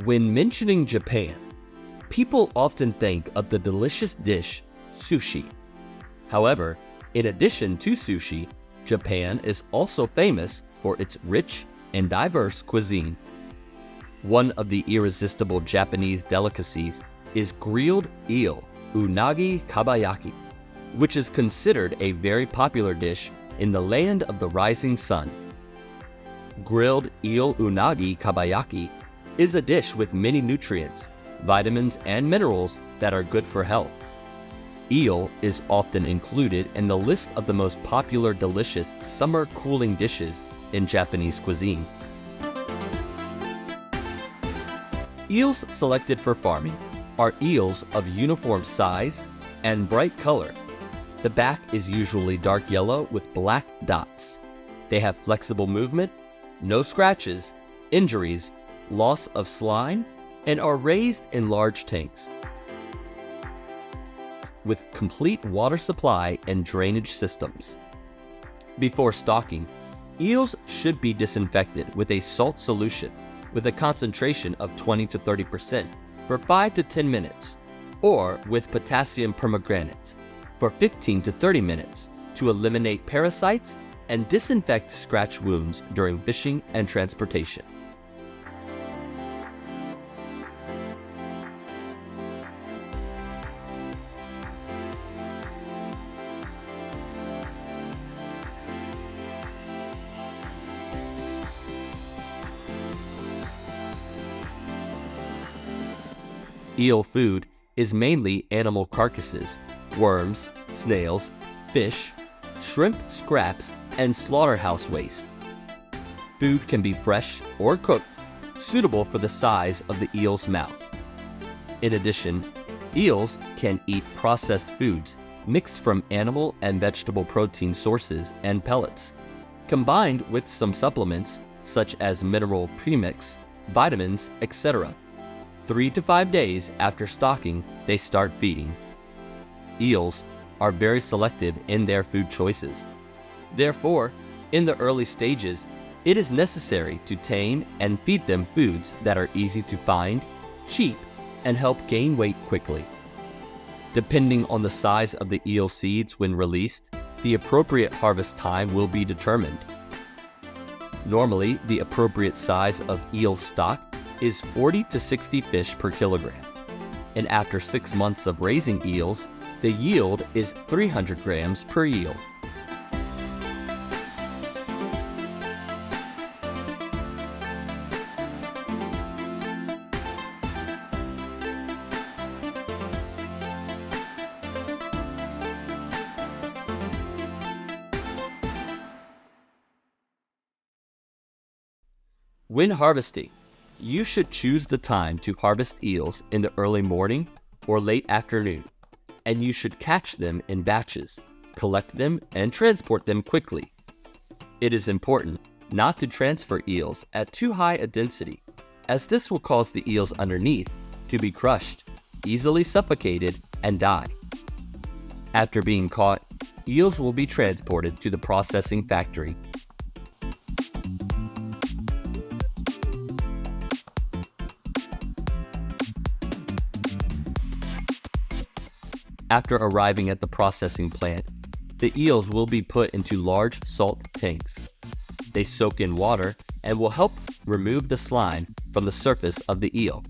When mentioning Japan, people often think of the delicious dish sushi. However, in addition to sushi, Japan is also famous for its rich and diverse cuisine. One of the irresistible Japanese delicacies is grilled eel, unagi kabayaki, which is considered a very popular dish in the land of the rising sun. Grilled eel unagi kabayaki is a dish with many nutrients, vitamins, and minerals that are good for health. Eel is often included in the list of the most popular delicious summer cooling dishes in Japanese cuisine. Eels selected for farming are eels of uniform size and bright color. The back is usually dark yellow with black dots. They have flexible movement, no scratches, injuries, loss of slime, and are raised in large tanks with complete water supply and drainage systems. Before stocking, eels should be disinfected with a salt solution with a concentration of 20 to 30% for 5 to 10 minutes, or with potassium permanganate for 15 to 30 minutes to eliminate parasites and disinfect scratch wounds during fishing and transportation. Eel food is mainly animal carcasses, worms, snails, fish, shrimp scraps, and slaughterhouse waste. Food can be fresh or cooked, suitable for the size of the eel's mouth. In addition, eels can eat processed foods mixed from animal and vegetable protein sources and pellets, combined with some supplements such as mineral premix, vitamins, etc. 3 to 5 days after stocking, they start feeding. Eels are very selective in their food choices. Therefore, in the early stages, it is necessary to tame and feed them foods that are easy to find, cheap, and help gain weight quickly. Depending on the size of the eel seeds when released, the appropriate harvest time will be determined. Normally, the appropriate size of eel stock is 40 to 60 fish per kilogram, and after 6 months of raising eels, the yield is 300 grams per eel. When harvesting, you should choose the time to harvest eels in the early morning or late afternoon, and you should catch them in batches, collect them, and transport them quickly. It is important not to transfer eels at too high a density, as this will cause the eels underneath to be crushed, easily suffocated, and die. After being caught, eels will be transported to the processing factory. After arriving at the processing plant, the eels will be put into large salt tanks. They soak in water and will help remove the slime from the surface of the eel.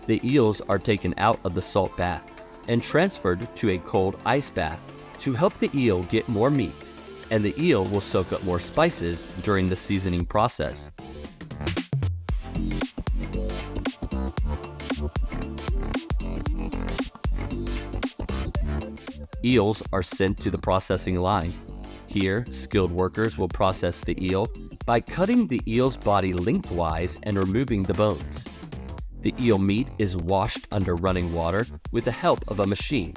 The eels are taken out of the salt bath and transferred to a cold ice bath to help the eel get more meat, and the eel will soak up more spices during the seasoning process. Eels are sent to the processing line. Here, skilled workers will process the eel by cutting the eel's body lengthwise and removing the bones. The eel meat is washed under running water with the help of a machine.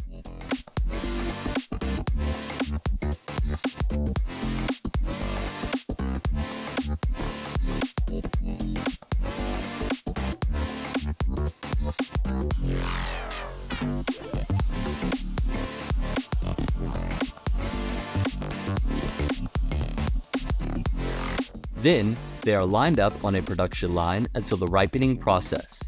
Then, they are lined up on a production line until the ripening process.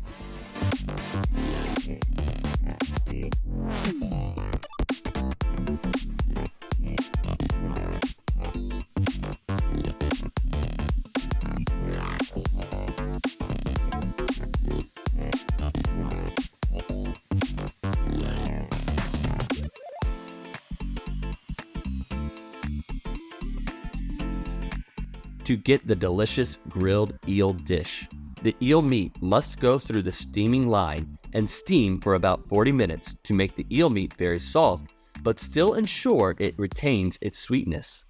To get the delicious grilled eel dish, the eel meat must go through the steaming line and steam for about 40 minutes to make the eel meat very soft, but still ensure it retains its sweetness.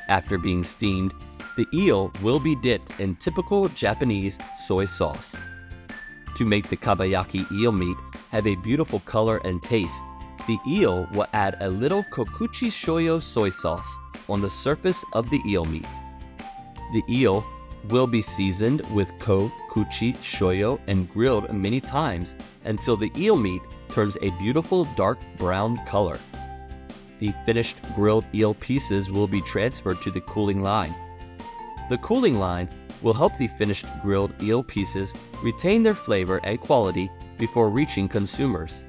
After being steamed, the eel will be dipped in typical Japanese soy sauce. To make the kabayaki eel meat have a beautiful color and taste, the eel will add a little kokuchi shoyo soy sauce on the surface of the eel meat. The eel will be seasoned with kokuchi shoyo and grilled many times until the eel meat turns a beautiful dark brown color. The finished grilled eel pieces will be transferred to the cooling line. The cooling line will help the finished grilled eel pieces retain their flavor and quality before reaching consumers.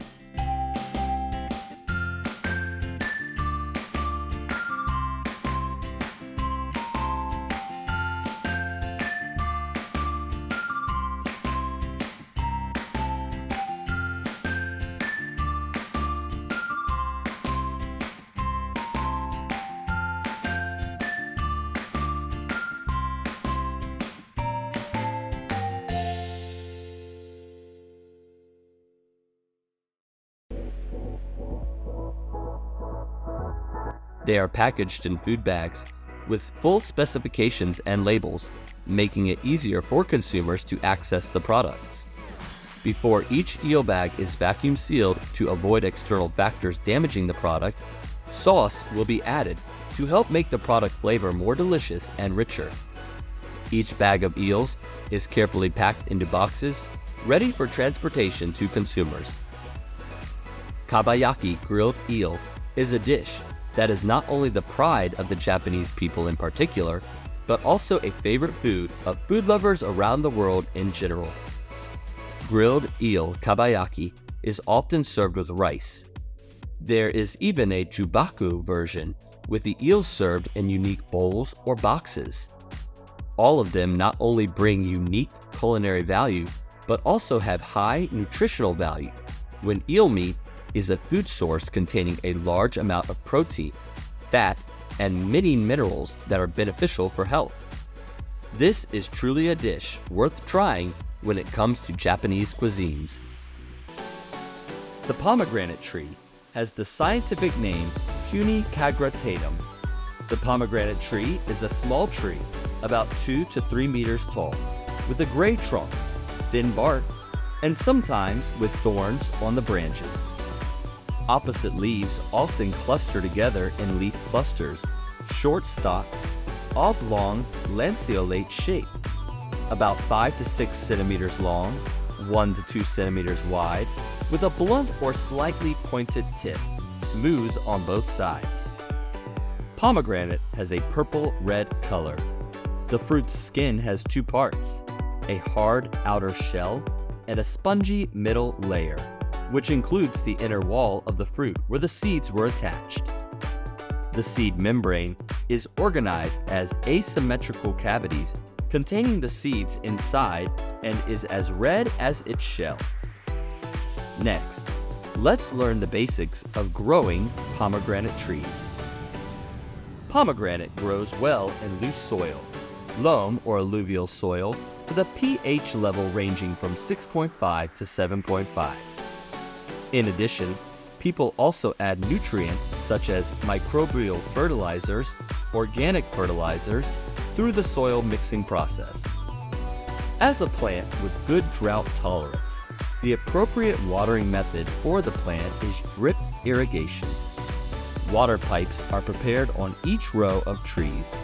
They are packaged in food bags with full specifications and labels, making it easier for consumers to access the products. Before each eel bag is vacuum sealed to avoid external factors damaging the product, sauce will be added to help make the product flavor more delicious and richer. Each bag of eels is carefully packed into boxes, ready for transportation to consumers. Kabayaki grilled eel is a dish that is not only the pride of the Japanese people in particular, but also a favorite food of food lovers around the world in general. Grilled eel kabayaki is often served with rice. There is even a jubaku version, with the eels served in unique bowls or boxes. All of them not only bring unique culinary value, but also have high nutritional value, when eel meat is a food source containing a large amount of protein, fat, and many minerals that are beneficial for health. This is truly a dish worth trying when it comes to Japanese cuisines. The pomegranate tree has the scientific name Cuneicagratatum. The pomegranate tree is a small tree, about 2 to 3 meters tall, with a gray trunk, thin bark, and sometimes with thorns on the branches. Opposite leaves often cluster together in leaf clusters, short stalks, oblong, lanceolate shape, about 5 to 6 centimeters long, 1 to 2 centimeters wide, with a blunt or slightly pointed tip, smooth on both sides. Pomegranate has a purple-red color. The fruit's skin has two parts, a hard outer shell and a spongy middle layer, which includes the inner wall of the fruit where the seeds were attached. The seed membrane is organized as asymmetrical cavities containing the seeds inside and is as red as its shell. Next, let's learn the basics of growing pomegranate trees. Pomegranate grows well in loose soil, loam or alluvial soil, with a pH level ranging from 6.5 to 7.5. In addition, people also add nutrients such as microbial fertilizers, organic fertilizers, through the soil mixing process. As a plant with good drought tolerance, the appropriate watering method for the plant is drip irrigation. Water pipes are prepared on each row of trees.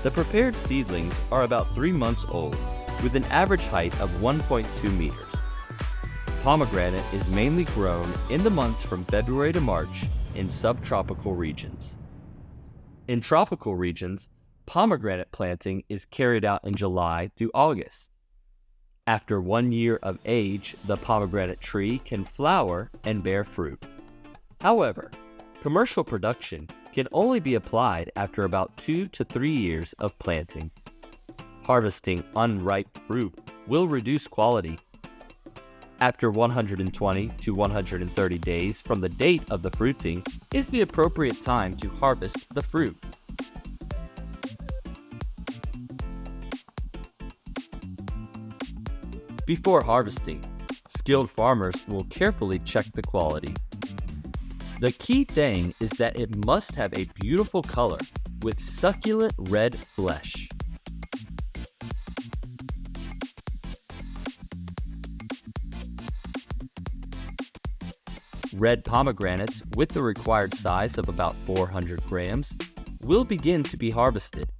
The prepared seedlings are about 3 months old, with an average height of 1.2 meters. Pomegranate is mainly grown in the months from February to March in subtropical regions. In tropical regions, pomegranate planting is carried out in July through August. After 1 year of age, the pomegranate tree can flower and bear fruit. However, commercial production can only be applied after about 2 to 3 years of planting. Harvesting unripe fruit will reduce quality. After 120 to 130 days from the date of the fruiting is the appropriate time to harvest the fruit. Before harvesting, skilled farmers will carefully check the quality. The key thing is that it must have a beautiful color with succulent red flesh. Red pomegranates with the required size of about 400 grams will begin to be harvested.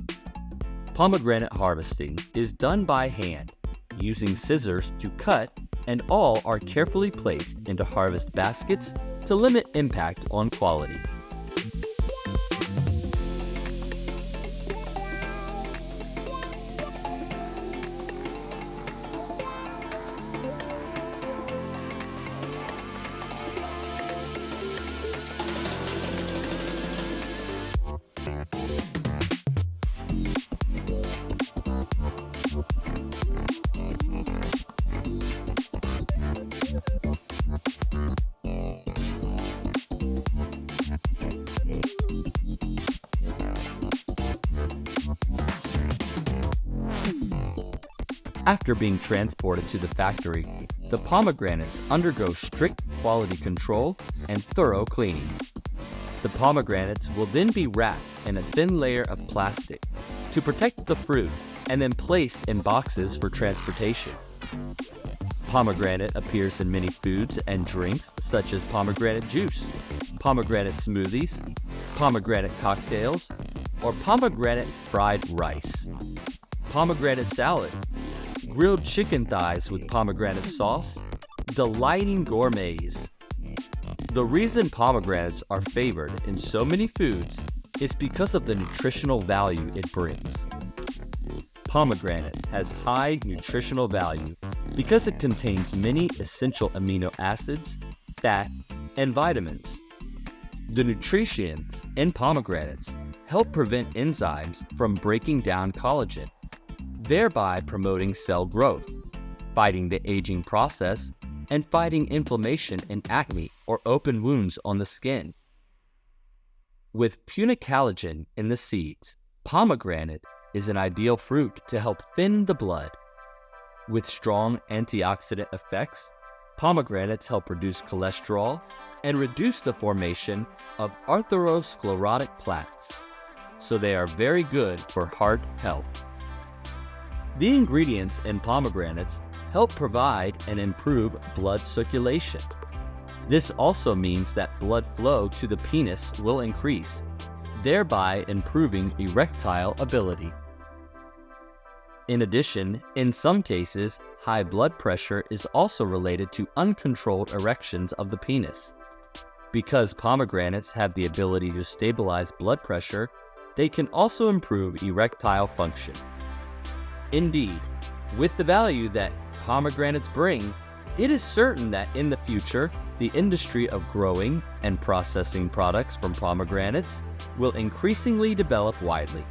Pomegranate harvesting is done by hand, using scissors to cut, and all are carefully placed into harvest baskets to limit impact on quality. After being transported to the factory, the pomegranates undergo strict quality control and thorough cleaning. The pomegranates will then be wrapped in a thin layer of plastic to protect the fruit and then placed in boxes for transportation. Pomegranate appears in many foods and drinks such as pomegranate juice, pomegranate smoothies, pomegranate cocktails, or pomegranate fried rice, pomegranate salad, grilled chicken thighs with pomegranate sauce, delighting gourmets. The reason pomegranates are favored in so many foods is because of the nutritional value it brings. Pomegranate has high nutritional value because it contains many essential amino acids, fat, and vitamins. The nutrients in pomegranates help prevent enzymes from breaking down collagen, thereby promoting cell growth, fighting the aging process, and fighting inflammation and acne or open wounds on the skin. With punicalagin in the seeds, pomegranate is an ideal fruit to help thin the blood. With strong antioxidant effects, pomegranates help reduce cholesterol and reduce the formation of atherosclerotic plaques, so they are very good for heart health. The ingredients in pomegranates help provide and improve blood circulation. This also means that blood flow to the penis will increase, thereby improving erectile ability. In addition, in some cases, high blood pressure is also related to uncontrolled erections of the penis. Because pomegranates have the ability to stabilize blood pressure, they can also improve erectile function. Indeed, with the value that pomegranates bring, it is certain that in the future, the industry of growing and processing products from pomegranates will increasingly develop widely.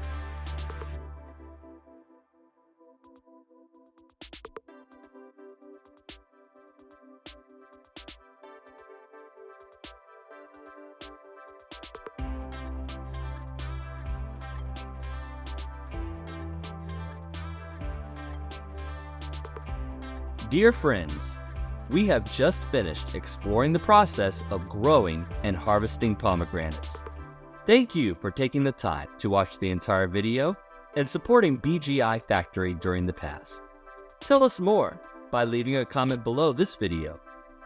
Dear friends, we have just finished exploring the process of growing and harvesting pomegranates. Thank you for taking the time to watch the entire video and supporting BGI Factory during the past. Tell us more by leaving a comment below this video.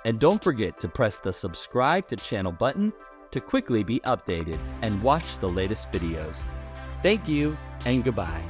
And don't forget to press the subscribe to channel button to quickly be updated and watch the latest videos. Thank you and goodbye.